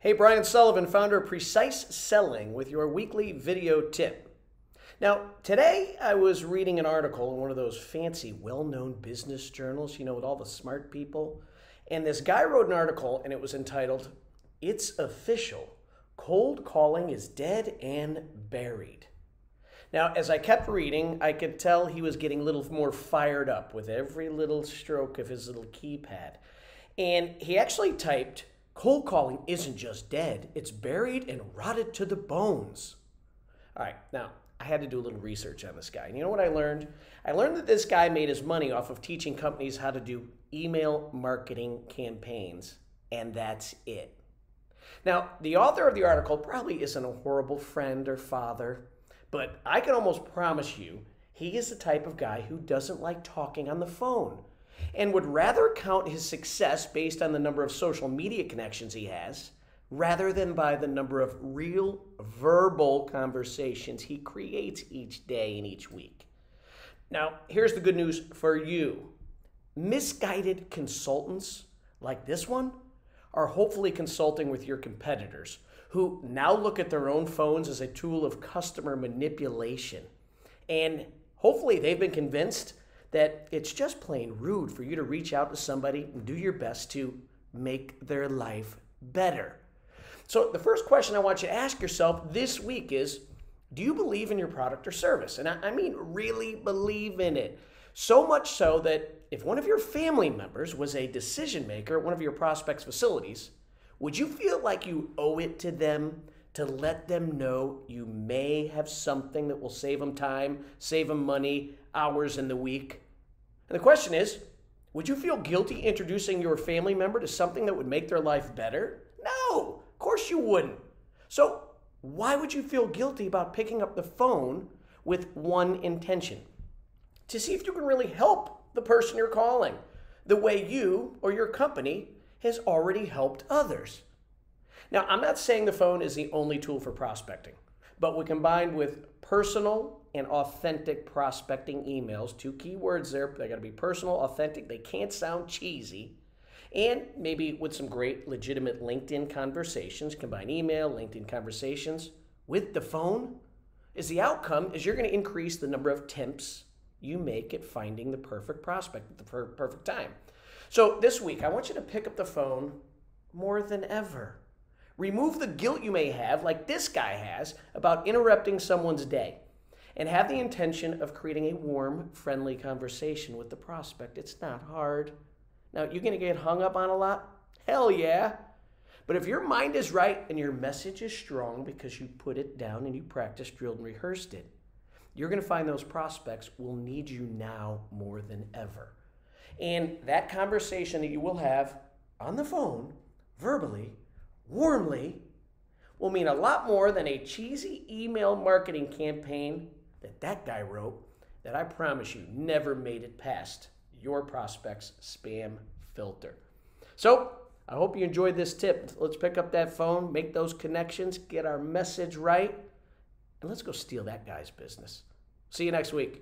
Hey, Brian Sullivan, founder of Precise Selling, with your weekly video tip. Now, today I was reading an article in one of those fancy, well-known business journals, with all the smart people. And this guy wrote an article, and it was entitled, "It's Official. Cold Calling is Dead and Buried." Now, as I kept reading, I could tell he was getting a little more fired up with every little stroke of his little keypad. And he actually typed, "Cold calling isn't just dead, it's buried and rotted to the bones." All right, now, I had to do a little research on this guy. And you know what I learned? I learned that this guy made his money off of teaching companies how to do email marketing campaigns, and that's it. Now, the author of the article probably isn't a horrible friend or father, but I can almost promise you he is the type of guy who doesn't like talking on the phone and would rather count his success based on the number of social media connections he has rather than by the number of real verbal conversations he creates each day and each week. Now, here's the good news for you. Misguided consultants like this one are hopefully consulting with your competitors who now look at their own phones as a tool of customer manipulation. And hopefully they've been convinced that it's just plain rude for you to reach out to somebody and do your best to make their life better. So the first question I want you to ask yourself this week is, do you believe in your product or service? And I mean really believe in it. So much so that if one of your family members was a decision maker at one of your prospects' facilities, would you feel like you owe it to them to let them know you may have something that will save them time, save them money, hours in the week? And the question is, would you feel guilty introducing your family member to something that would make their life better? No, of course you wouldn't. So why would you feel guilty about picking up the phone with one intention? To see if you can really help the person you're calling the way you or your company has already helped others. Now, I'm not saying the phone is the only tool for prospecting, but when combined with personal and authentic prospecting emails, two key words there, they got to be personal, authentic, they can't sound cheesy, and maybe with some great legitimate LinkedIn conversations, combine email, LinkedIn conversations with the phone, is the outcome is you're going to increase the number of attempts you make at finding the perfect prospect at the perfect time. So this week, I want you to pick up the phone more than ever. Remove the guilt you may have, like this guy has, about interrupting someone's day, and have the intention of creating a warm, friendly conversation with the prospect. It's not hard. Now, you're going to get hung up on a lot? Hell yeah. But if your mind is right and your message is strong because you put it down and you practiced, drilled, and rehearsed it, you're going to find those prospects will need you now more than ever. And that conversation that you will have on the phone, verbally, warmly, will mean a lot more than a cheesy email marketing campaign that guy wrote that I promise you never made it past your prospect's spam filter. So I hope you enjoyed this tip. Let's pick up that phone, make those connections, get our message right, and let's go steal that guy's business. See you next week.